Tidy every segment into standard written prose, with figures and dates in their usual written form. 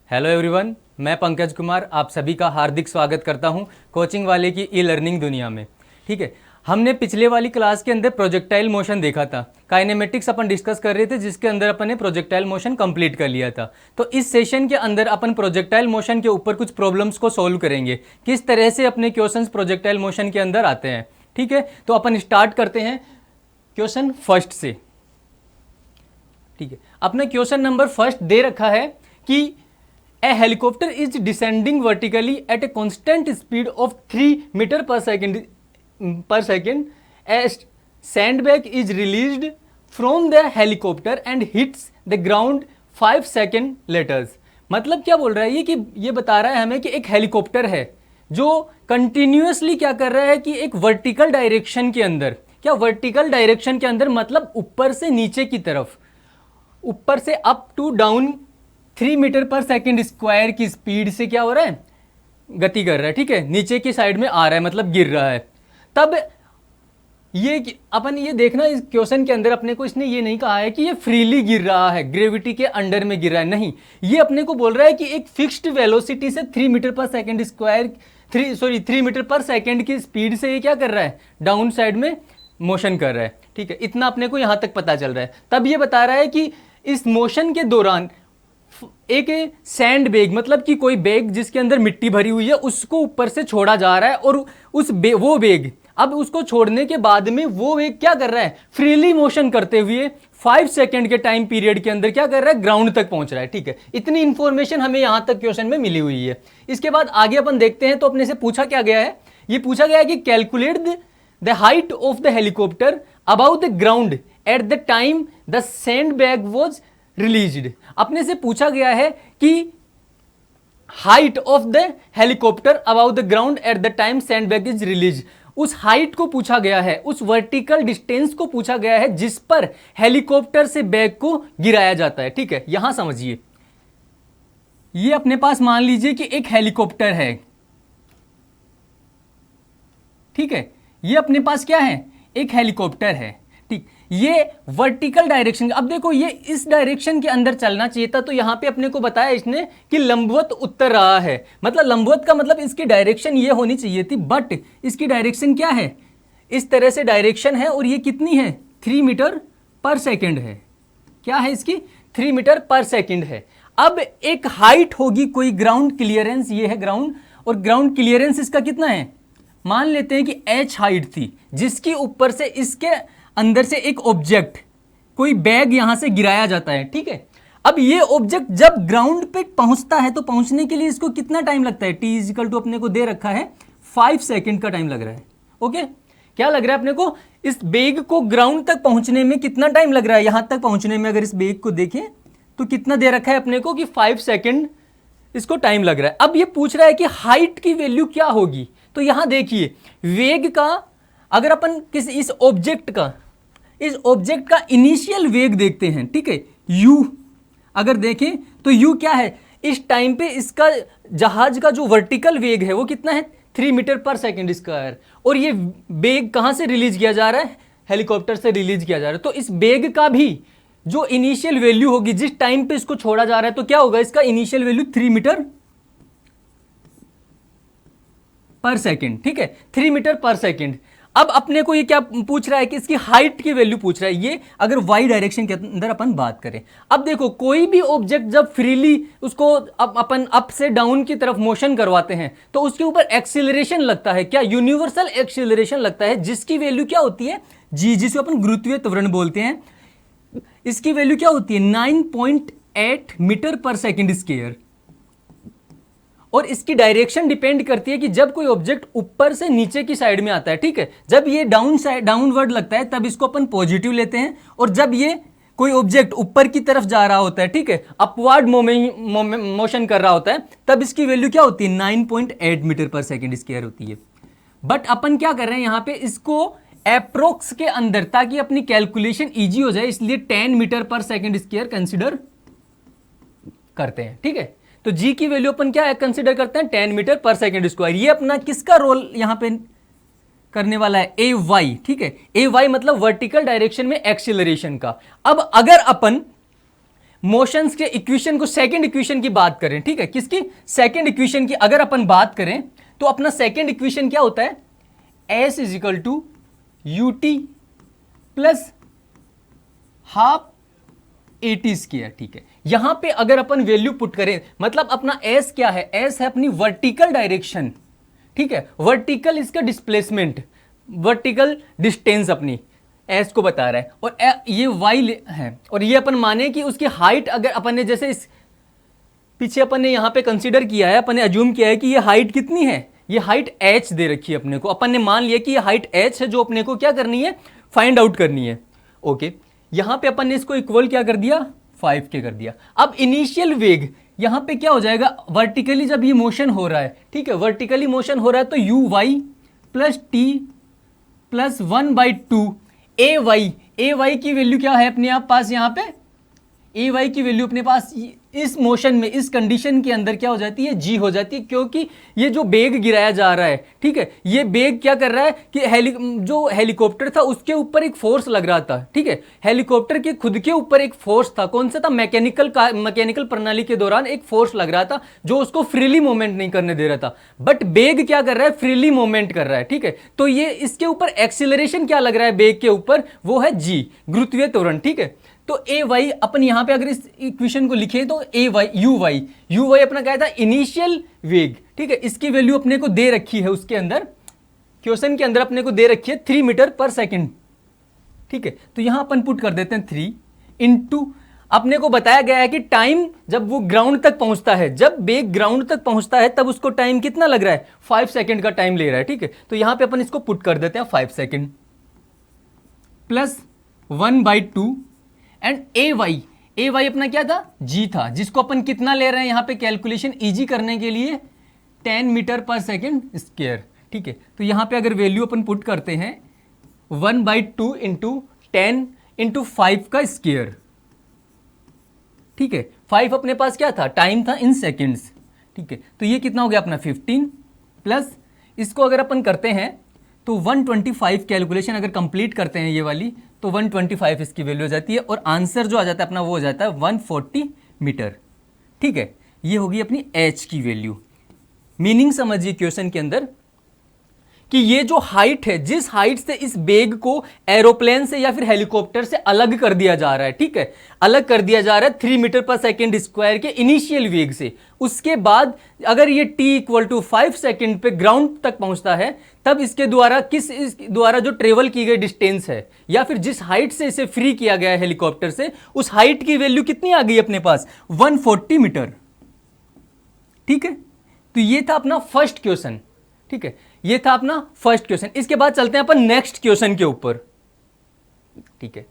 Hello everyone, मैं पंकज कुमार आप सभी का हार्दिक स्वागत करता हूं कोचिंग वाले की ई लर्निंग दुनिया में। ठीक है, हमने पिछले वाली क्लास के अंदर प्रोजेक्टाइल मोशन देखा था। काइनेमेटिक्स अपन डिस्कस कर रहे थे जिसके अंदर अपन ने प्रोजेक्टाइल मोशन कंप्लीट कर लिया था। तो इस सेशन के अंदर अपन प्रोजेक्टाइल मोशन के ऊपर कुछ प्रॉब्लम्स को सॉल्व करेंगे, किस तरह से अपने क्वेश्चंस प्रोजेक्टाइल मोशन के अंदर आते हैं। ठीक है, तो अपन स्टार्ट करते हैं क्वेश्चन फर्स्ट से। ठीक है, अपने क्वेश्चन नंबर फर्स्ट दे रखा है कि A helicopter is descending vertically at a constant speed of 3 meter per second. A sandbag is released from the helicopter and hits the ground 5 seconds later. मतलब क्या बोल रहा है ये कि ये बता रहा है हमें कि एक हेलीकॉप्टर है जो कंटिन्यूअसली क्या कर रहा है कि एक वर्टिकल डायरेक्शन के अंदर, क्या वर्टिकल डायरेक्शन के अंदर मतलब ऊपर से नीचे की तरफ, ऊपर से up to down 3 metre per second square की स्पीड से क्या हो रहा है, गति कर रहा है। ठीक है, नीचे की साइड में आ रहा है मतलब गिर रहा है। तब ये अपन ये देखना, इस क्वेश्चन के अंदर अपने को इसने ये नहीं कहा है कि ये फ्रीली गिर रहा है, ग्रेविटी के अंडर में गिर रहा है, नहीं। ये अपने को बोल रहा है कि एक फिक्स्ड वेलोसिटी से 3 metre per second square 3 metre per second की स्पीड से ये क्या कर रहा है, डाउन साइड में मोशन कर रहा है। ठीक है, इतना अपने को यहाँ तक पता चल रहा है। तब ये बता रहा है कि इस मोशन के दौरान एक सैंड बैग मतलब कि कोई बैग जिसके अंदर मिट्टी भरी हुई है उसको ऊपर से छोड़ा जा रहा है और वो बैग अब उसको छोड़ने के बाद में वो बैग क्या कर रहा है, फ्रीली मोशन करते हुए 5 सेकंड के टाइम पीरियड के अंदर क्या कर रहा है, ग्राउंड तक पहुंच रहा है। ठीक है, इतनी इंफॉर्मेशन हमें यहां तक क्वेश्चन में मिली हुई है। इसके बाद आगे अपन देखते हैं। तो अपने से पूछा क्या गया है, ये पूछा गया है कि calculate the height of the helicopter about the ground at the time the sand bag was released. अपने से पूछा गया है कि height of the helicopter about the ground at the time sandbag is release. उस हाइट को पूछा गया है, उस वर्टिकल डिस्टेंस को पूछा गया है जिस पर हेलीकॉप्टर से बैग को गिराया जाता है। ठीक है, यहां समझिए, ये अपने पास मान लीजिए कि एक हेलीकॉप्टर है। ठीक है, ये अपने पास क्या है, एक हेलीकॉप्टर है। ठीक, ये वर्टिकल डायरेक्शन, अब देखो ये इस डायरेक्शन के अंदर चलना चाहिए था, तो यहां पे अपने को बताया इसने कि लंबवत उत्तर रहा है। मतलब लंबवत का मतलब इसकी डायरेक्शन ये होनी चाहिए थी, बट इसकी डायरेक्शन क्या है, इस तरह से डायरेक्शन है और ये कितनी है, 3 मीटर पर सेकेंड है। क्या है इसकी, 3 मीटर पर सेकेंड है। अब एक हाइट होगी कोई, ग्राउंड क्लियरेंस, ये है ग्राउंड, और ग्राउंड क्लियरेंस इसका कितना है, मान लेते हैं कि h हाइट थी, जिसकी ऊपर से इसके अंदर से एक ऑब्जेक्ट, कोई बैग यहां से गिराया जाता है। ठीक है, अब ये ऑब्जेक्ट जब ग्राउंड पे पहुंचता है तो पहुंचने के लिए इसको कितना टाइम लगता है, t इजिकल टू अपने को दे रखा है 5 सेकंड का टाइम लग रहा है। ओके, क्या लग रहा है अपने को, इस बैग को ग्राउंड तक पहुंचने में कितना टाइम लग रहा है, यहां तक पहुंचने में अगर इस बैग को देखें तो कितना दे रखा है अपने को कि 5 सेकंड इसको टाइम लग रहा है। अब ये पूछ रहा है कि हाइट की वैल्यू क्या होगी। तो यहां देखिए, वेग का अगर अपन किसी इस ऑब्जेक्ट का इनिशियल वेग देखते हैं, ठीक है, u अगर देखें तो u क्या है, इस टाइम पे इसका जहाज का जो वर्टिकल वेग है वो कितना है, 3 मीटर पर सेकेंड स्क्वायर। और ये वेग कहां से रिलीज किया जा रहा है, हेलीकॉप्टर से रिलीज किया जा रहा है। तो इस वेग का भी जो इनिशियल वैल्यू होगी जिस टाइम पे इसको छोड़ा जा रहा है, तो क्या होगा, इसका initial value 3 metre per second. ठीक है, 3 मीटर पर सेकेंड। अब अपने को ये क्या पूछ रहा है कि इसकी हाइट की वैल्यू पूछ रहा है, ये अगर वाई डायरेक्शन के अंदर अपन बात करें। अब देखो, कोई भी ऑब्जेक्ट जब फ्रीली उसको अपन अप से डाउन की तरफ मोशन करवाते हैं तो उसके ऊपर एक्सीलरेशन लगता है, क्या, यूनिवर्सल एक्सीलरेशन लगता है, जिसकी वैल्यू क्या होती है, जी, जिसे अपन गुरुत्वीय त्वरण बोलते हैं। इसकी वैल्यू क्या होती है, 9.8 मीटर पर सेकेंड स्क्वायर। और इसकी डायरेक्शन डिपेंड करती है कि जब कोई ऑब्जेक्ट ऊपर से नीचे की साइड में आता है, ठीक है, जब ये डाउनवर्ड लगता है तब इसको अपन पॉजिटिव लेते हैं, और जब ये कोई ऑब्जेक्ट ऊपर की तरफ जा रहा होता है, ठीक है, अपवर्ड मोशन कर रहा होता है, तब इसकी वैल्यू क्या होती है, 9.8 मीटर पर सेकेंड स्क्वायर होती है। बट अपन क्या कर रहे हैं यहां पे, इसको एप्रोक्स के अंदर, ताकि अपनी कैलकुलेशन ईजी हो जाए, इसलिए 10 metre per second square consider करते हैं। ठीक है, तो g की वैल्यू अपन क्या कंसीडर करते हैं, 10 मीटर पर सेकेंड स्क्वायर। ये अपना किसका रोल यहां पे करने वाला है, ए वाई। ठीक है, ए वाई मतलब वर्टिकल डायरेक्शन में एक्सीलरेशन का। अब अगर अपन मोशंस के इक्वेशन को, सेकंड इक्वेशन की बात करें, ठीक है, किसकी, सेकंड इक्वेशन की अगर अपन बात करें तो अपना सेकंड इक्वेशन क्या होता है, s is equal to U T plus half A T square, ठीक है। यहां पे अगर अपन वैल्यू पुट करें, मतलब अपना s क्या है, s है अपनी वर्टिकल डायरेक्शन, ठीक है, वर्टिकल इसका डिस्प्लेसमेंट, वर्टिकल डिस्टेंस अपनी s को बता रहा है, और ये y है, और ये अपन माने कि उसकी हाइट, अगर अपन ने जैसे इस पीछे अपन ने यहां पे कंसीडर किया है, अपन ने अज्यूम किया है कि ये हाइट कितनी है, ये हाइट h दे रखी है अपने को, अपन ने मान लिया कि ये हाइट h है जो अपने को क्या करनी है, फाइंड आउट करनी है। ओके, यहां पे अपन ने इसको इक्वल क्या कर दिया, 5 के कर दिया। अब इनिशियल वेग यहां पे क्या हो जाएगा, वर्टिकली जब ये मोशन हो रहा है, ठीक है, वर्टिकली मोशन हो रहा है तो U Y plus T plus 1/2 A Y की वैल्यू क्या है अपने आप पास, यहां पे ए वाई की वैल्यू अपने पास इस मोशन में, इस कंडीशन के अंदर क्या हो जाती है, जी हो जाती है, क्योंकि ये जो बेग गिराया जा रहा है, ठीक है, ये बेग क्या कर रहा है कि जो हेलीकॉप्टर था उसके ऊपर एक फोर्स लग रहा था, ठीक है, हेलीकॉप्टर के खुद के ऊपर एक फोर्स था, कौन सा था, मैकेनिकल प्रणाली के दौरान एक फोर्स लग रहा था जो उसको फ्रीली मूवमेंट नहीं करने दे रहा था, बट बेग क्या कर रहा है, फ्रीली मूवमेंट कर रहा है, ठीक है। तो ये इसके ऊपर एक्सीलरेशन क्या लग रहा है बेग के ऊपर, वो है जी, गुरुत्वीय त्वरण, ठीक है। तो ए वाई अपन यहां पे अगर इस इक्वेशन को लिखें तो ए वाई यू वाई अपना क्या था, इनिशियल वेग, ठीक है, इसकी वैल्यू अपने को दे रखी है, उसके अंदर क्वेश्चन के अंदर अपने को दे रखी है 3 मीटर पर सेकंड, ठीक है। तो यहां अपन पुट कर देते हैं 3 इंटू, अपने को बताया गया है कि टाइम जब वो ग्राउंड तक पहुंचता है, जब बेग ग्राउंड तक पहुंचता है तब उसको टाइम कितना लग रहा है, 5 सेकंड का टाइम ले रहा है, ठीक है। तो यहां पे अपन इसको पुट कर देते हैं 5 second plus 1/2 and A Y अपना क्या था, जी था, जिसको अपन कितना ले रहे हैं यहां पे कैलकुलेशन इजी करने के लिए 10 मीटर पर सेकेंड स्क्वायर, ठीक है। तो यहां पे अगर वैल्यू अपन पुट करते हैं 1/2 इंटू 10 इंटू 5 का स्क्वायर, ठीक है, 5 अपने पास क्या था, टाइम था इन सेकेंड्स, ठीक है। तो ये कितना हो गया अपना 15 प्लस इसको अगर अपन करते हैं तो 125 कैलकुलेशन अगर कंप्लीट करते हैं ये वाली, तो 125 इसकी वैल्यू हो जाती है, और आंसर जो आ जाता है अपना वो हो जाता है 140 मीटर, ठीक है। ये होगी अपनी h की वैल्यू। मीनिंग समझिए क्वेश्चन के अंदर कि ये जो हाइट है, जिस हाइट से इस बेग को एरोप्लेन से या फिर हेलीकॉप्टर से अलग कर दिया जा रहा है, ठीक है, अलग कर दिया जा रहा है 3 मीटर पर सेकेंड स्क्वायर के इनिशियल वेग से, उसके बाद अगर ये t इक्वल टू 5 सेकेंड पे ग्राउंड तक पहुंचता है, तब इसके द्वारा इस द्वारा जो ट्रेवल की गई डिस्टेंस है या फिर जिस हाइट से इसे फ्री किया गया है हेलीकॉप्टर से, उस हाइट की वैल्यू कितनी आ गई अपने पास, 140 मीटर, ठीक है। तो ये था अपना फर्स्ट क्वेश्चन, ठीक है, ये था अपना फर्स्ट क्वेश्चन। इसके बाद चलते हैं अपन नेक्स्ट क्वेश्चन के ऊपर, ठीक है,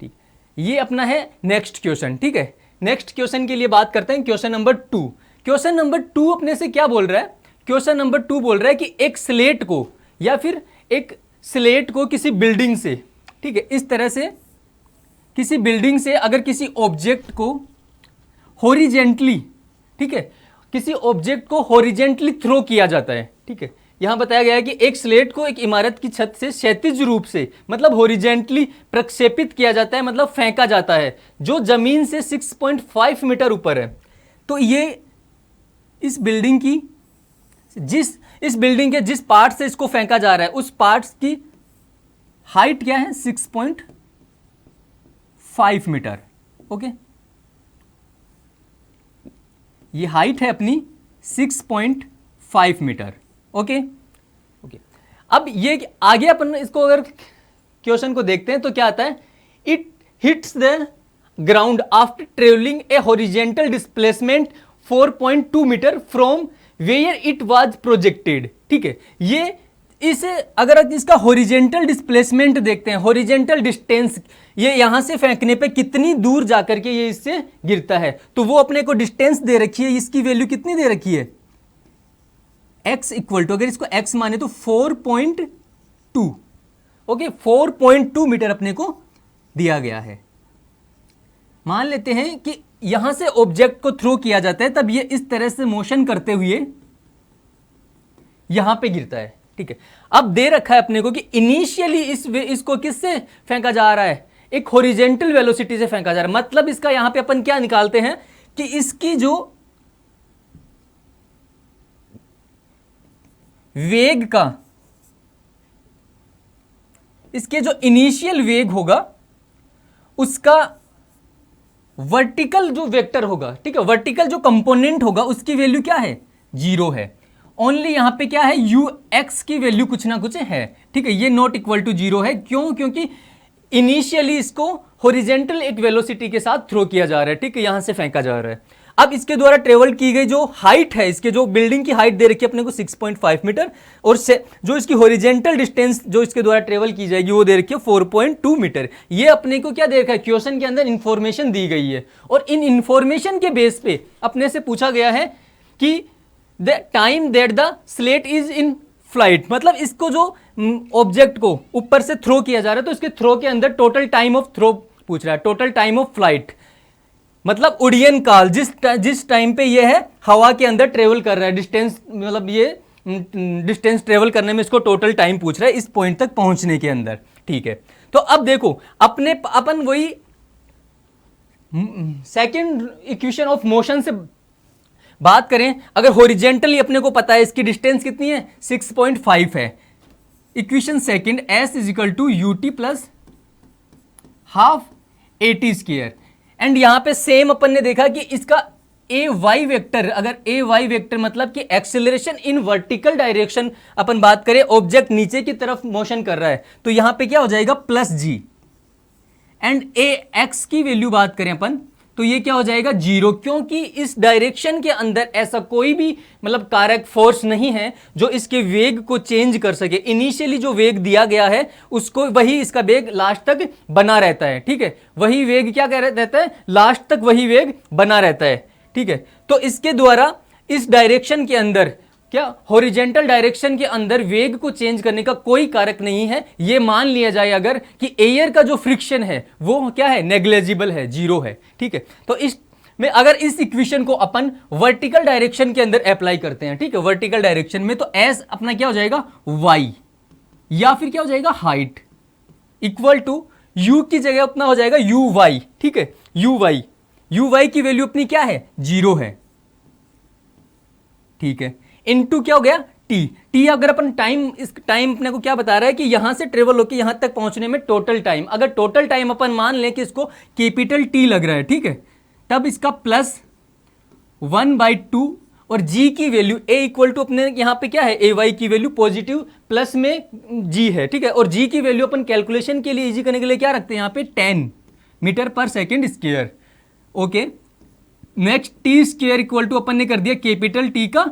ठीक, ये अपना है नेक्स्ट क्वेश्चन, ठीक है। नेक्स्ट क्वेश्चन के लिए बात करते हैं क्वेश्चन नंबर 2। क्वेश्चन नंबर 2 अपने से क्या बोल रहा है, क्वेश्चन नंबर 2 बोल रहा है कि एक स्लेट को या फिर एक स्लेट को किसी बिल्डिंग से, ठीक है, इस तरह से किसी बिल्डिंग से अगर किसी ऑब्जेक्ट को हॉरिजेंटली, ठीक है, किसी ऑब्जेक्ट को हॉरिजेंटली थ्रो किया जाता है, ठीक है। यहां बताया गया है कि एक स्लेट को एक इमारत की छत से क्षैतिज रूप से, मतलब हॉरिजेंटली प्रक्षेपित किया जाता है, मतलब फेंका जाता है, जो जमीन से 6.5 मीटर ऊपर है। तो ये इस बिल्डिंग के जिस पार्ट से इसको फेंका जा रहा है, उस पार्ट की हाइट क्या है, 6.5 मीटर, ओके। ये हाइट है अपनी 6.5 मीटर, ओके ओके। अब ये आगे अपन इसको अगर क्वेश्चन को देखते हैं तो क्या आता है, it hits the ground after travelling a horizontal displacement 4.2 metre from where it was projected, ठीक है। ये इसे अगर इसका हॉरिजेंटल डिस्प्लेसमेंट देखते हैं, हॉरिजेंटल डिस्टेंस, ये यहां से फेंकने पे कितनी दूर जाकर के ये इससे गिरता है, तो वो अपने को डिस्टेंस दे रखी है, इसकी वैल्यू कितनी दे रखी है, x इक्वल टू, अगर इसको x माने तो 4.2, ओके, 4.2 मीटर अपने को दिया गया है। मान लेते हैं कि यहां से ऑब्जेक्ट को थ्रो किया जाता है, तब ये इस तरह से मोशन करते हुए यहां पे गिरता है, ठीक है। अब दे रखा है अपने को कि इनिशियली इसको किससे फेंका जा रहा है, एक हॉरिजेंटल वेलोसिटी से फेंका जा रहा है। मतलब इसका यहां पे अपन क्या निकालते हैं कि इसकी जो वेग का, इसके जो इनिशियल वेग होगा उसका वर्टिकल जो वेक्टर होगा, ठीक है, वर्टिकल जो कंपोनेंट होगा उसकी वैल्यू क्या है, 0 है। ओनली यहां पे क्या है, यू एक्स की वैल्यू कुछ ना कुछ है, ठीक है, ये नॉट इक्वल टू 0 है। क्यों? क्योंकि इनिशियली इसको हॉरिजेंटल एक वेलोसिटी के साथ थ्रो किया जा रहा है, ठीक है, यहां से फेंका जा रहा है। अब इसके द्वारा ट्रेवल की गई जो हाइट है, इसके जो बिल्डिंग की हाइट दे रखी है अपने को 6.5 मीटर, और जो इसकी हॉरिजेंटल डिस्टेंस जो इसके द्वारा ट्रेवल की जाएगी वो दे रखी है 4.2 मीटर। ये अपने को क्या दे रखा है, क्वेश्चन के अंदर इंफॉर्मेशन दी गई है, और इन इंफॉर्मेशन के बेस पे अपने से पूछा गया है कि the time that the slate is in flight, मतलब इसको जो ऑब्जेक्ट को ऊपर से थ्रो किया जा रहा है तो इसके थ्रो के अंदर टोटल टाइम ऑफ थ्रो पूछ रहा है, टोटल टाइम ऑफ फ्लाइट, मतलब उड़ियन काल, जिस टाइम पे ये है हवा के अंदर ट्रेवल कर रहा है, डिस्टेंस, मतलब ये डिस्टेंस ट्रेवल करने में इसको टोटल टाइम पूछ रहा है इस पॉइंट तक पहुंचने के अंदर, ठीक है। तो अब देखो अपन वही सेकंड इक्वेशन ऑफ मोशन से बात करें, अगर हॉरिजेंटली अपने को पता है इसकी डिस्टेंस कितनी है, 6.5 है। Equation second, s is equal to UT plus half AT square, and यहां पे सेम अपन ने देखा कि इसका ए वाई वेक्टर, अगर ए वाई वेक्टर मतलब कि एक्सेलरेशन इन वर्टिकल डायरेक्शन अपन बात करें, ऑब्जेक्ट नीचे की तरफ मोशन कर रहा है तो यहां पे क्या हो जाएगा plus G, and A X की वैल्यू बात करें अपन तो ये क्या हो जाएगा 0, क्योंकि इस डायरेक्शन के अंदर ऐसा कोई भी मतलब कारक फोर्स नहीं है जो इसके वेग को चेंज कर सके। इनिशियली जो वेग दिया गया है उसको वही इसका वेग लास्ट तक बना रहता है, ठीक है, वही वेग क्या कह रहता है, लास्ट तक वही वेग बना रहता है, ठीक है। तो इसके द्वारा इस डायरेक्शन के अंदर क्या हॉरिजेंटल डायरेक्शन के अंदर वेग को चेंज करने का कोई कारक नहीं है। ये मान लिया जाए अगर कि एयर का जो फ्रिक्शन है वो क्या है, नेग्लेजिबल है, 0 है, ठीक है। तो इस में अगर इस इक्वेशन को अपन वर्टिकल डायरेक्शन के अंदर अप्लाई करते हैं, ठीक है, वर्टिकल डायरेक्शन में, तो एस अपना क्या हो जाएगा y, या फिर क्या हो जाएगा हाइट, इक्वल टू u की जगह अपना हो जाएगा uy, ठीक है, uy की वैल्यू अपनी क्या है 0 है, ठीक है, इनटू क्या हो गया टी अगर अपन टाइम, इस टाइम अपने को क्या बता रहा है कि यहां से ट्रेवल होकर यहां तक पहुंचने में टोटल टाइम, अगर टोटल टाइम अपन मान लें कि इसको कैपिटल टी लग रहा है, ठीक है, तब इसका प्लस 1/2 और जी की वैल्यू ए इक्वल टू अपने यहां पे क्या है ए वाई की वैल्यू पॉजिटिव प्लस में जी है, ठीक है, और जी की वैल्यू अपन कैलकुलेशन के लिए इजी करने के लिए क्या रखते हैं यहां पे 10 metre per second square, okay. Next T square equal to अपन ने कर दिया कैपिटल टी का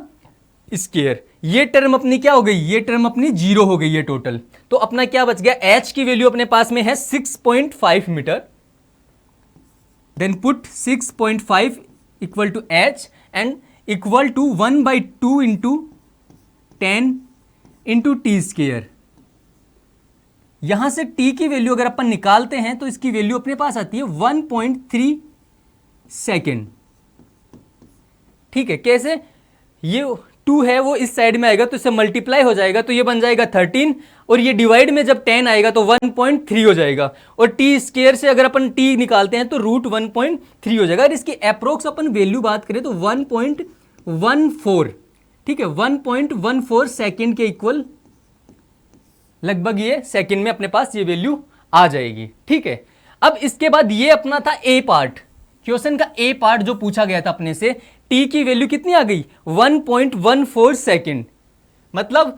स्क्वायर, ये टर्म अपनी क्या हो गई, ये टर्म अपनी 0 हो गई है टोटल। तो अपना क्या बच गया, h की वैल्यू अपने पास में है 6.5 metre, then put 6.5 equal to h and equal to 1/2 into 10 into T square. यहां से t की वैल्यू अगर अपन निकालते हैं तो इसकी वैल्यू अपने पास आती है 1.3 सेकेंड, ठीक है। कैसे, ये 2 है वो इस साइड में आएगा तो इससे मल्टीप्लाई हो जाएगा तो ये बन जाएगा 13, और ये डिवाइड में जब 10 आएगा तो 1.3 हो जाएगा, और टी स्क्वायर से अगर अपन t निकालते हैं तो रूट 1.3 हो जाएगा। और इसकी अप्रोक्स अपन वैल्यू बात करें तो 1.14, ठीक है, 1.14 सेकेंड के इक्वल लगभग ये सेकेंड में अपने पास ये वैल्यू आ जाएगी, ठीक है। अब इसके बाद ये अपना था ए पार्ट, क्वेश्चन का ए पार्ट जो पूछा गया था अपने से, टी की वैल्यू कितनी आ गई 1.14 सेकेंड, मतलब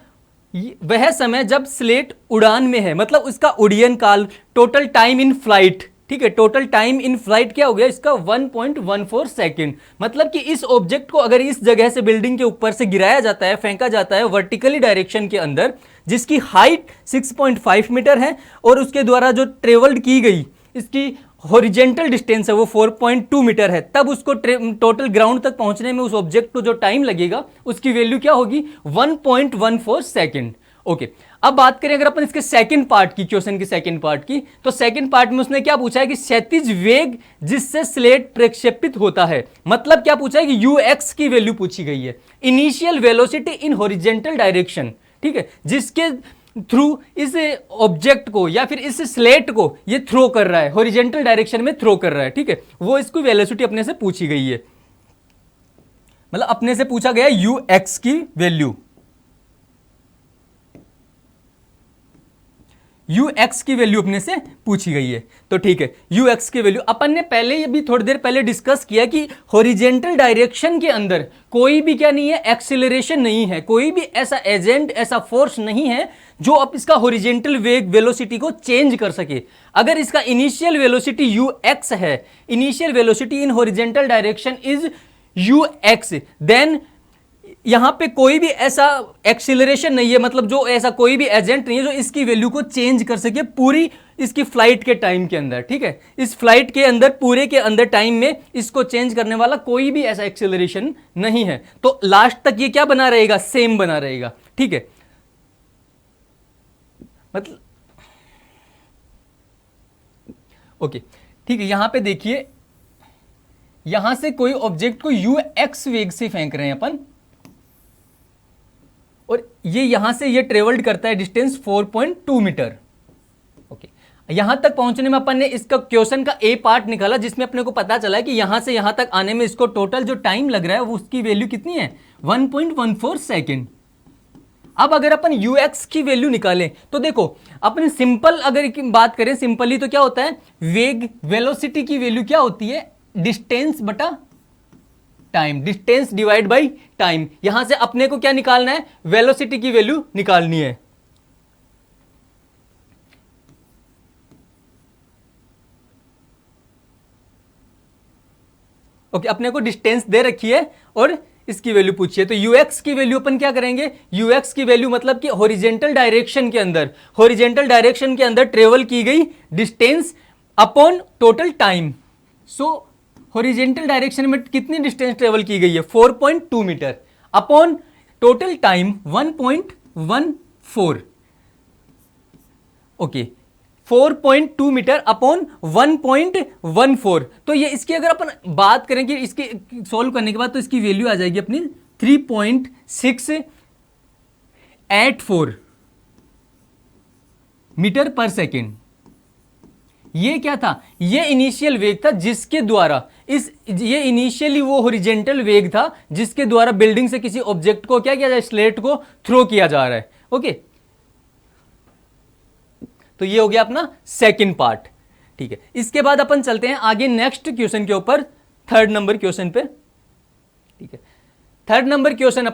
वह समय जब स्लेट उड़ान में है, मतलब उसका उड़ियन काल, टोटल टाइम इन फ्लाइट, ठीक है, टोटल टाइम इन फ्लाइट क्या हो गया इसका 1.14 सेकेंड। मतलब कि इस ऑब्जेक्ट को अगर इस जगह से बिल्डिंग के ऊपर से गिराया जाता है, फेंका जाता है वर्टिकली डायरेक्शन के अंदर, जिसकी हाइट 6.5 मीटर है और उसके द्वारा जो ट्रेवल्ड की गई इसकी हॉरिजेंटल डिस्टेंस है वो 4.2 मीटर है, तब उसको टोटल ग्राउंड तक पहुंचने में उस ऑब्जेक्ट को जो टाइम लगेगा उसकी वैल्यू क्या होगी 1.14 सेकेंड, ओके। अब बात करें अगर अपन इसके सेकंड पार्ट की, क्वेश्चन के सेकंड पार्ट की, तो सेकंड पार्ट में उसने क्या पूछा है कि क्षैतिज वेग जिससे स्लेट प्रक्षेपित होता है, मतलब क्या पूछा है कि ux की वैल्यू पूछी गई है, initial velocity in horizontal direction, ठीक है, जिसके थ्रू इस ऑब्जेक्ट को या फिर इस स्लेट को ये थ्रो कर रहा है, हॉरिजेंटल डायरेक्शन में थ्रो कर रहा है, ठीक है, वो इसको वेलोसिटी अपने से पूछी गई है, मतलब अपने से पूछा गया यू एक्स की वैल्यू, यू एक्स की वैल्यू अपने से पूछी गई है। तो ठीक है, यू एक्स की वैल्यू अपन ने पहले ये भी थोड़ी देर पहले डिस्कस किया कि हॉरिजेंटल डायरेक्शन के अंदर कोई भी क्या नहीं है, एक्सीलरेशन नहीं है, कोई भी ऐसा एजेंट, ऐसा फोर्स नहीं है जो अब इसका हॉरिजेंटल वेग वेलोसिटी को चेंज कर सके। अगर इसका इनिशियल वेलोसिटी यू एक्स है, initial velocity in horizontal direction is U X, then यहां पे कोई भी ऐसा एक्सीलरेशन नहीं है, मतलब जो ऐसा कोई भी एजेंट नहीं है जो इसकी वैल्यू को चेंज कर सके पूरी इसकी फ्लाइट के टाइम के अंदर, ठीक है, इस फ्लाइट के अंदर पूरे के अंदर टाइम में इसको चेंज करने वाला कोई भी ऐसा एक्सीलरेशन नहीं है। तो लास्ट तक ये क्या बना रहेगा, सेम बना रहेगा, ठीक है, मतलब ओके, ठीक है। यहां पे देखिए, यहां से कोई ऑब्जेक्ट को यू एक्स वेग से फेंक रहे हैं अपन, और ये यहां से ये ट्रेवल्ड करता है डिस्टेंस 4.2 मीटर, ओके। यहां तक पहुंचने में अपन ने इसका क्वेश्चन का ए पार्ट निकाला, जिसमें अपने को पता चला है कि यहां से यहां तक आने में इसको टोटल जो टाइम लग रहा है वो उसकी वैल्यू कितनी है, 1.14 सेकेंड। अब अगर अपन यू एक्स की वैल्यू निकालें तो देखो, अपन सिंपल अगर बात करें सिंपली तो क्या होता है, वेग वेलोसिटी की वैल्यू क्या होती है, डिस्टेंस बटा time, distance divide by time. यहां से अपने को क्या निकालना है, वेलोसिटी की वैल्यू निकालनी है। ओके, अपने को डिस्टेंस दे रखी है और इसकी वैल्यू पूछिए, तो यूएक्स की वैल्यू अपन क्या करेंगे, यूएक्स की वैल्यू मतलब कि हॉरिजेंटल डायरेक्शन के अंदर, हॉरिजेंटल डायरेक्शन के अंदर ट्रेवल की गई distance upon total time. So horizontal direction में कितनी डिस्टेंस ट्रेवल की गई है, 4.2 metre upon total time 1.14, okay, 4.2 metre upon 1.14। तो ये इसकी अगर अपन बात करें कि इसके सॉल्व करने के बाद तो इसकी वैल्यू आ जाएगी अपनी 3.684 मीटर पर सेकेंड। ये क्या था, ये इनिशियल वेग था जिसके द्वारा ये इनिशियली वो हॉरिजेंटल वेग था जिसके द्वारा बिल्डिंग से किसी ऑब्जेक्ट को क्या किया जाए, स्लेट को थ्रो किया जा रहा है, ओके। तो ये हो गया अपना सेकंड पार्ट, ठीक है। इसके बाद अपन चलते हैं आगे नेक्स्ट क्वेश्चन के ऊपर, थर्ड नंबर क्वेश्चन पे, ठीक है। थर्ड नंबर क्वेश्चन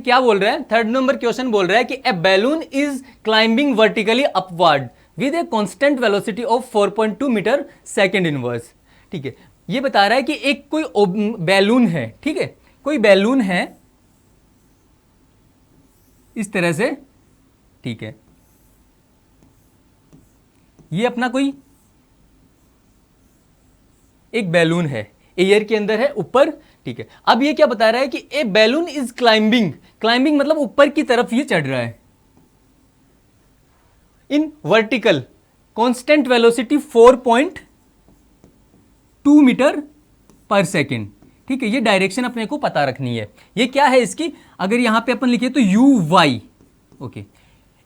क्या बोल रहा है, थर्ड नंबर क्वेश्चन बोल रहा है कि a balloon is climbing vertically upward with a constant velocity of 4.2 metre second inverse, ठीक है। ये बता रहा है कि एक कोई बैलून है, ठीक है, कोई बैलून है इस तरह से, ठीक है, ये अपना कोई एक बैलून है, एयर के अंदर है ऊपर, ठीक है। अब ये क्या बता रहा है कि a balloon is climbing, climbing मतलब ऊपर की तरफ ये चढ़ रहा है in vertical constant velocity 4.2 metre per second, ठीक है। ये डायरेक्शन अपने को पता रखनी है, ये क्या है इसकी, अगर यहां पे अपन लिखे तो यू वाई, ओके,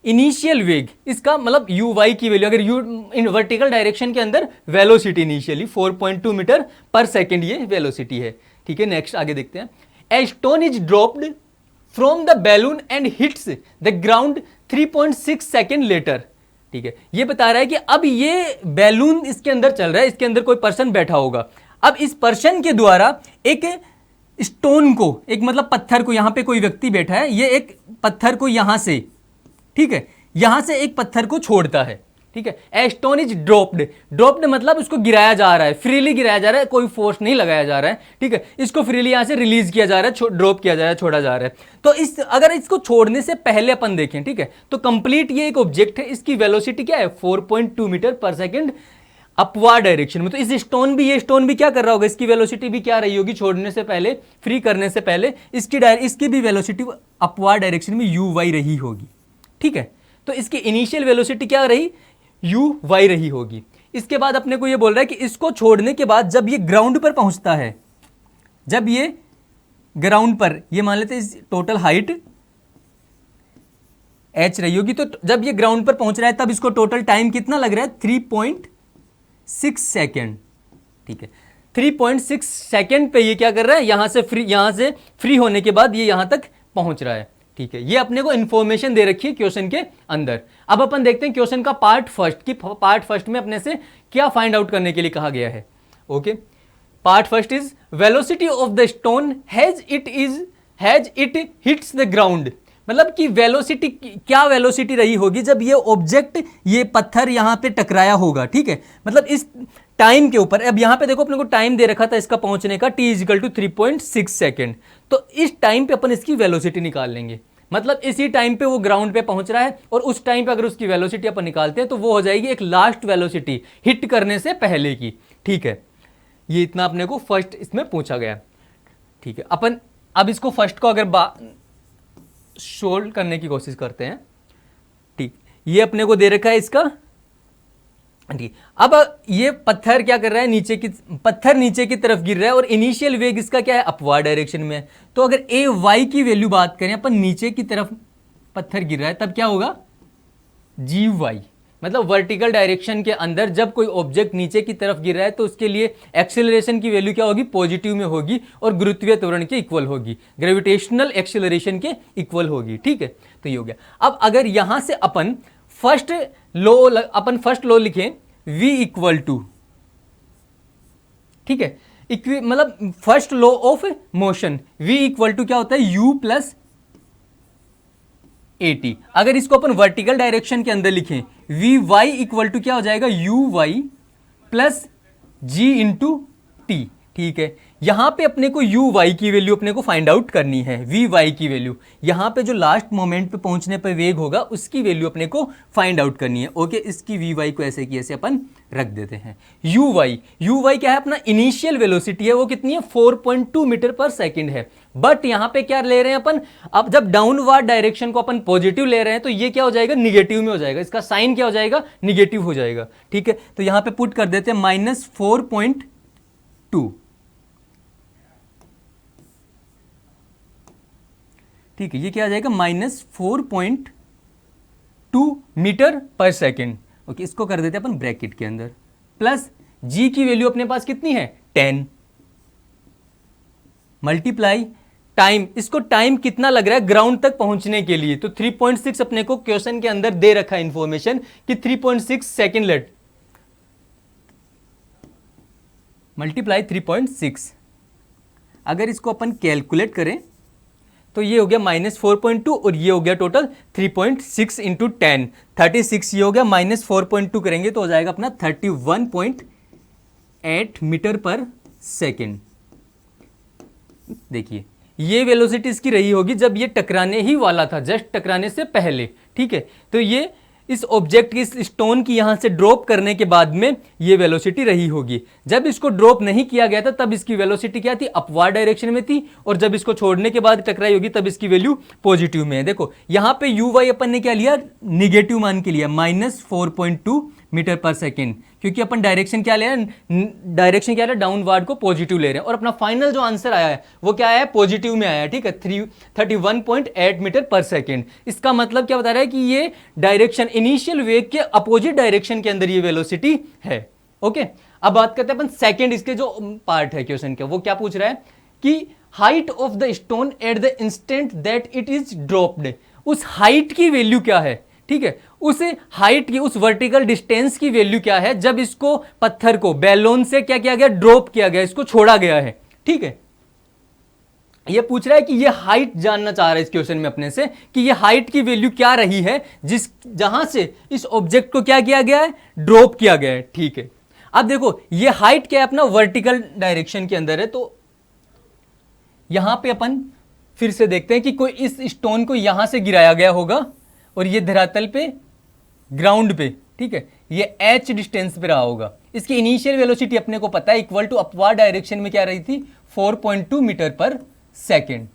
इनिशियल वेग, इसका मतलब यू वाई की वैल्यू, अगर यू इन वर्टिकल डायरेक्शन के अंदर velocity initially 4.2 metre per second ये वेलोसिटी है, ठीक है। नेक्स्ट आगे देखते हैं, a stone is dropped from the balloon and hits the ground 3.6 second later, ठीक है। ये बता रहा है कि अब ये बैलून इसके अंदर चल रहा है, इसके अंदर कोई पर्सन बैठा होगा, अब इस पर्सन के द्वारा एक स्टोन को, एक मतलब पत्थर को, यहां पे कोई व्यक्ति बैठा है, ये एक पत्थर को यहां से, ठीक है, यहां से एक पत्थर को छोड़ता है, ठीक है। ए स्टोन इज ड्रॉप्ड मतलब उसको गिराया जा रहा है, फ्रीली गिराया जा रहा है, कोई फोर्स नहीं लगाया जा रहा है, ठीक है, इसको फ्रीली यहां से रिलीज किया जा रहा है, ड्रॉप किया जा रहा है, छोड़ा जा रहा है। तो इस अगर इसको छोड़ने से पहले अपन देखें, ठीक है, तो कंप्लीट ये एक ऑब्जेक्ट है, इसकी वेलोसिटी क्या है, 4.2 metre per second upward direction में। तो इस स्टोन भी, ये स्टोन भी क्या कर रहा होगा, इसकी वेलोसिटी भी क्या रही होगी, छोड़ने से पहले, फ्री करने से पहले इसकी भी वेलोसिटी अपवार्ड डायरेक्शन में यू वाई रही होगी, ठीक है। तो इसकी इनिशियल वेलोसिटी क्या रही, यू वाई रही होगी। इसके बाद अपने को ये बोल रहा है कि इसको छोड़ने के बाद जब ये ग्राउंड पर पहुंचता है, जब ये ग्राउंड पर, ये मान लेते हैं टोटल हाइट h रही होगी। तो जब ये ग्राउंड पर पहुंच रहा है तब इसको टोटल टाइम कितना लग रहा है, 3.6 सेकेंड। ठीक है, 3.6 सेकेंड पे ये क्या कर रहा है, यहां से फ्री होने के बाद ये यहां तक पहुंच रहा है। ठीक है, ये अपने को इंफॉर्मेशन दे रखी है क्वेश्चन के अंदर। अब अपन देखते हैं क्वेश्चन का पार्ट फर्स्ट, कि पार्ट फर्स्ट में अपने से क्या फाइंड आउट करने के लिए कहा गया है। Okay, part first is velocity of the stone has it hits the ground. मतलब कि वेलोसिटी, क्या वेलोसिटी रही होगी जब ये ऑब्जेक्ट, ये पत्थर यहां पे टकराया होगा। ठीक है, मतलब इस टाइम के ऊपर। अब यहां पे देखो अपने को टाइम दे रखा था इसका पहुंचने का, t इजिकल टू 3.6 सेकेंड। तो इस टाइम पे अपन इसकी वेलोसिटी निकाल लेंगे। मतलब इसी टाइम पे वो ग्राउंड पे पहुंच रहा है और उस टाइम पे अगर उसकी वेलोसिटी अपन निकालते हैं तो वो हो जाएगी एक लास्ट वेलोसिटी हिट करने से पहले की। ठीक है, ये इतना अपने को फर्स्ट इसमें पूछा गया। ठीक है, अपन अब इसको फर्स्ट को अगर सोल्व करने की कोशिश करते हैं। ठीक, ये अपने को दे रखा है इसका। ठीक, अब ये पत्थर क्या कर रहा है, पत्थर नीचे की तरफ गिर रहा है और इनिशियल वेग इसका क्या है, अपवार्ड डायरेक्शन में है। तो अगर ए वाई की वैल्यू बात करें, अपन नीचे की तरफ पत्थर गिर रहा है तब क्या होगा, जी वाई। मतलब वर्टिकल डायरेक्शन के अंदर जब कोई ऑब्जेक्ट नीचे की तरफ गिर रहा है तो उसके लिए एक्सेलरेशन की वैल्यू क्या होगी, पॉजिटिव में होगी और गुरुत्वीय त्वरण के इक्वल होगी, ग्रेविटेशनल एक्सेलरेशन के इक्वल होगी। ठीक है, तो ये हो गया। अब अगर यहां से अपन फर्स्ट लॉ लिखें, v इक्वल टू, ठीक है, मतलब first law of motion, v equal to क्या होता है, u प्लस at। अगर इसको अपन वर्टिकल डायरेक्शन के अंदर लिखें, वी वाई इक्वल टू क्या हो जाएगा, u Y plus g into t. ठीक है, यहां पे अपने को यू वाई की वैल्यू अपने को फाइंड आउट करनी है, वी वाई की वैल्यू, यहां पे जो लास्ट मोमेंट पे पहुंचने पे वेग होगा उसकी वैल्यू अपने को फाइंड आउट करनी है। ओके, इसकी वी वाई को ऐसे की ऐसे अपन रख देते हैं। यू वाई क्या है, अपना इनिशियल वेलोसिटी है, वो कितनी है, 4.2 मीटर पर सेकेंड है। बट यहां पे क्या ले रहे हैं अपन, अब जब डाउनवर्ड डायरेक्शन को अपन पॉजिटिव ले रहे हैं तो ये क्या हो जाएगा, निगेटिव में हो जाएगा, इसका साइन क्या हो जाएगा, निगेटिव हो जाएगा। ठीक है, तो यहां पे पुट कर देते हैं -4.2। ठीक है, ये क्या आ जाएगा, -4.2 मीटर पर सेकेंड। ओके, इसको कर देते हैं अपन ब्रैकेट के अंदर, प्लस जी की वैल्यू अपने पास कितनी है, 10 मल्टीप्लाई टाइम, इसको टाइम कितना लग रहा है ग्राउंड तक पहुंचने के लिए, तो 3.6 अपने को क्वेश्चन के अंदर दे रखा है इंफॉर्मेशन कि 3.6 सेकेंड लेट, मल्टीप्लाई 3.6। अगर इसको अपन कैलकुलेट करें तो ये हो गया -4.2 और ये हो गया टोटल 3.6 इंटू 10, 36। ये हो गया -4.2 करेंगे तो हो जाएगा अपना 31.8 मीटर पर सेकेंड। देखिए, ये वेलोसिटी इसकी रही होगी जब ये टकराने ही वाला था, जस्ट टकराने से पहले। ठीक है, तो ये इस ऑब्जेक्ट की, इस स्टोन की यहां से ड्रॉप करने के बाद में ये वेलोसिटी रही होगी। जब इसको ड्रॉप नहीं किया गया था तब इसकी वेलोसिटी क्या थी, अपवार्ड डायरेक्शन में थी, और जब इसको छोड़ने के बाद टकराई होगी तब इसकी वैल्यू पॉजिटिव में है। देखो यहां पे यू वाई अपन ने क्या लिया, निगेटिव मान के लिया, -4.2 मीटर पर सेकेंड, क्योंकि अपन डायरेक्शन क्या ले रहे हैं, डायरेक्शन क्या है, डाउनवर्ड को पॉजिटिव ले रहे हैं, और अपना फाइनल जो आंसर आया है वो क्या आया है, पॉजिटिव में आया है। ठीक है, 31.8 मीटर पर सेकेंड। इसका मतलब क्या बता रहा है कि ये डायरेक्शन, इनिशियल वेग के अपोजिट डायरेक्शन के अंदर ये वेलोसिटी है। ओके, अब बात करते हैं अपन सेकेंड, इसके जो पार्ट है क्वेश्चन के, वो क्या पूछ रहा है कि height of the stone at the instant that it is dropped, उस हाइट की वैल्यू क्या है। ठीक है, उस हाइट की, उस वर्टिकल डिस्टेंस की वैल्यू क्या है जब इसको, पत्थर को बैलून से क्या किया गया, ड्रॉप किया गया, इसको छोड़ा गया है। ठीक है, ये पूछ रहा है कि ये हाइट जानना चाह रहा है इस क्वेश्चन में अपने से, कि ये हाइट की वैल्यू क्या रही है जहां से इस ऑब्जेक्ट को क्या किया गया है, ड्रॉप किया गया है। ठीक है, अब देखो ये हाइट क्या है, अपना वर्टिकल डायरेक्शन के अंदर है, तो यहां पे अपन फिर से देखते हैं कि कोई इस स्टोन को यहां से गिराया गया होगा और ये धरातल पे, ग्राउंड पे, ठीक है, ये h डिस्टेंस पे रहा होगा। इसकी इनिशियल वेलोसिटी अपने को पता है, इक्वल टू अपवार्ड डायरेक्शन में क्या रही थी, 4.2 metre per second,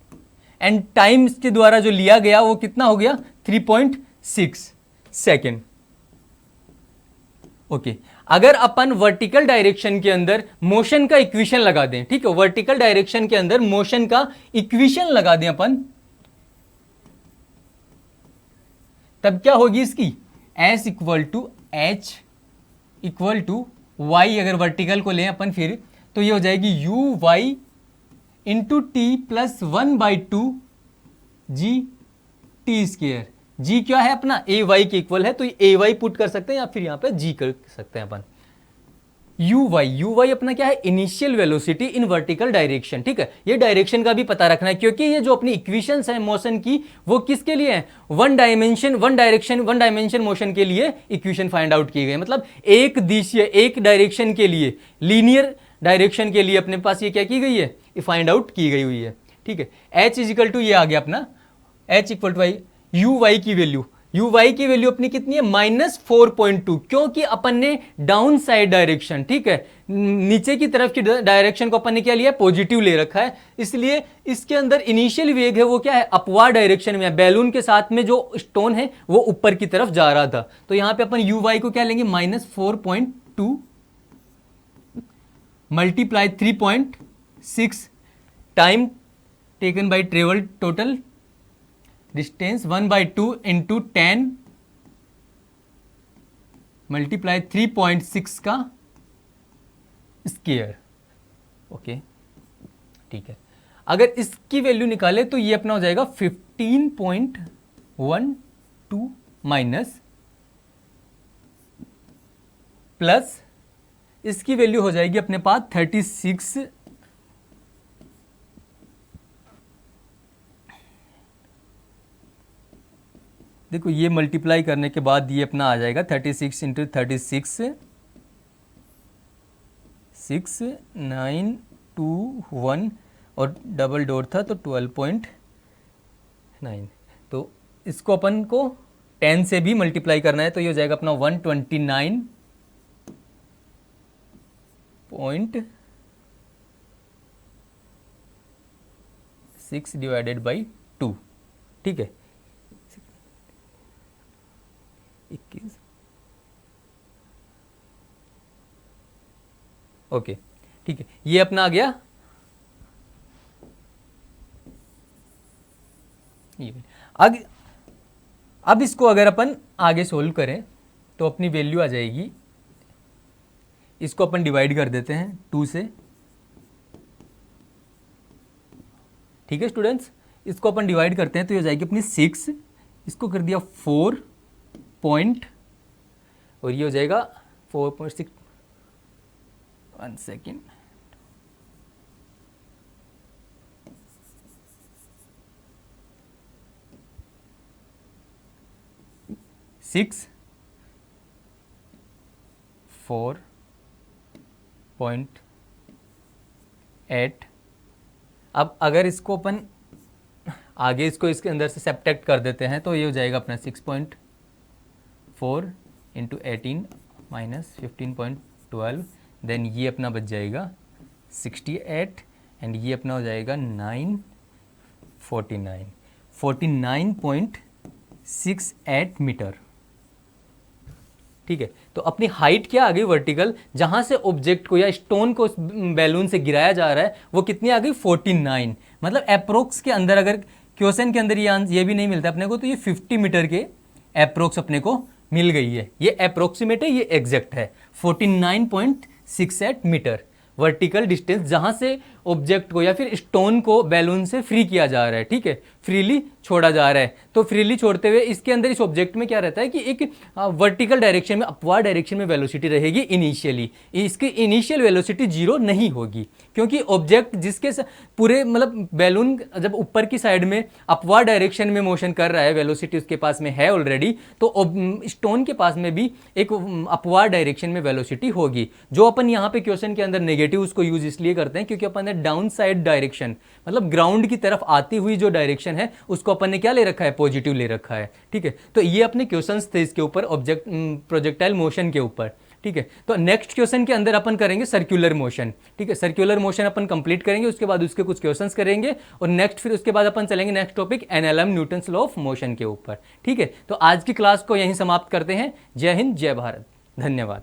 and time के द्वारा जो लिया गया वो कितना हो गया, 3.6 सेकेंड। ओके, अगर अपन वर्टिकल डायरेक्शन के अंदर मोशन का इक्वेशन लगा दें, ठीक है, वर्टिकल डायरेक्शन के अंदर मोशन का इक्वेशन लगा दें अपन, तब क्या होगी इसकी, S equal to H equal to Y, अगर वर्टिकल को लें अपन फिर तो ये हो जाएगी U Y into T plus 1/2 G T square. G क्या है अपना, ए वाई के इक्वल है, तो ए वाई पुट कर सकते हैं या फिर यहाँ पे जी कर सकते हैं अपन। यू वाई अपना क्या है, इनिशियल वेलोसिटी इन वर्टिकल डायरेक्शन। ठीक है, ये डायरेक्शन का भी पता रखना है, क्योंकि ये जो अपनी इक्वेशंस है मोशन की वो किसके लिए है, वन डायमेंशन मोशन के लिए इक्वेशन फाइंड आउट की गई। मतलब एक दिशीय एक डायरेक्शन के लिए, लीनियर डायरेक्शन के लिए अपने पास ये क्या की गई है, फाइंड आउट की गई हुई है। ठीक है, एच इजिकल टू ये आ गया अपना, h equal to y, u y की वैल्यू अपनी कितनी है, -4.2, क्योंकि अपन ने डाउन साइड डायरेक्शन, ठीक है, नीचे की तरफ की डायरेक्शन को अपन ने क्या लिया, पॉजिटिव ले रखा है, इसलिए इसके अंदर इनिशियल वेग है वो क्या है, अपवार्ड डायरेक्शन में है। बैलून के साथ में जो स्टोन है वो ऊपर की तरफ जा रहा था, तो यहां पे अपन यू वाई को क्या लेंगे, -4.2 multiply 3.6 time taken by travel total distance 1/2 into 10 multiply 3.6 का स्क्वायर। ओके, ठीक है, अगर इसकी वैल्यू निकाले तो ये अपना हो जाएगा 15.12 माइनस प्लस इसकी वैल्यू हो जाएगी अपने पास 36, देखो ये मल्टीप्लाई करने के बाद ये अपना आ जाएगा 36 इंटू 36 6921 और डबल डॉट था तो 12.9। तो इसको अपन को 10 से भी मल्टीप्लाई करना है, तो ये हो जाएगा अपना 129.6 डिवाइडेड बाई 2। ठीक है, 21। ओके, ठीक है, ये अपना आ गया। अब इसको अगर अपन आगे सोल्व करें तो अपनी वैल्यू आ जाएगी, इसको अपन डिवाइड कर देते हैं 2 से। ठीक है स्टूडेंट्स, इसको अपन डिवाइड करते हैं तो ये हो जाएगी अपनी 6, इसको कर दिया 4 पॉइंट और ये हो जाएगा 4.6, 1 सेकेंड, सिक्स 4.8। अब अगर इसको अपन आगे इसको इसके अंदर से सब्ट्रैक्ट कर देते हैं तो ये हो जाएगा अपना 6.4 इंटू 18 माइनस 15.12, देन ये अपना बच जाएगा 68 एंड ये अपना हो जाएगा 49.68 मीटर। ठीक है, तो अपनी हाइट क्या आ गई वर्टिकल, जहां से ऑब्जेक्ट को या स्टोन को बैलून से गिराया जा रहा है वो कितनी आ गई 49। मतलब अप्रोक्स के अंदर, अगर क्वेश्चन के अंदर ये भी नहीं मिलता अपने को, तो ये 50 मीटर के अप्रोक्स अपने को मिल गई है। ये अप्रोक्सीमेट है, ये एग्जैक्ट है 49.68 मीटर वर्टिकल डिस्टेंस, जहां से ऑब्जेक्ट को या फिर स्टोन को बैलून से फ्री किया जा रहा है। ठीक है, फ्रीली छोड़ा जा रहा है, तो फ्रीली छोड़ते हुए इसके अंदर इस ऑब्जेक्ट में क्या रहता है कि एक वर्टिकल डायरेक्शन में, अपवार्ड डायरेक्शन में वेलोसिटी रहेगी इनिशियली। इसकी इनिशियल वेलोसिटी 0 नहीं होगी, क्योंकि ऑब्जेक्ट जिसके पूरे मतलब बैलून जब ऊपर की साइड में अपवार्ड डायरेक्शन में मोशन कर रहा है, वेलोसिटी उसके पास में है ऑलरेडी, तो स्टोन के पास में भी एक अपवार्ड डायरेक्शन में वेलोसिटी होगी। जो अपन यहाँ पे क्वेश्चन के अंदर नेगेटिव उसको यूज इसलिए करते हैं क्योंकि अपन ने डाउन साइड डायरेक्शन, मतलब ग्राउंड की तरफ आती हुई जो डायरेक्शन है उसको अपन ने क्या ले रखा है, पॉजिटिव ले रखा है। ठीक है, तो ये अपने क्वेश्चंस थे इसके ऊपर, ऑब्जेक्ट प्रोजेक्टाइल मोशन के ऊपर। ठीक है, तो नेक्स्ट क्वेश्चन के अंदर अपन करेंगे सर्कुलर मोशन। ठीक है, सर्कुलर मोशन अपन कंप्लीट करेंगे, उसके बाद उसके कुछ क्वेश्चंस करेंगे और नेक्स्ट फिर उसके बाद अपन चलेंगे next topic NLM, Newton's law of motion के ऊपर। ठीक है, तो आज की क्लास को यहीं समाप्त करते हैं। जय हिंद, जय भारत, धन्यवाद।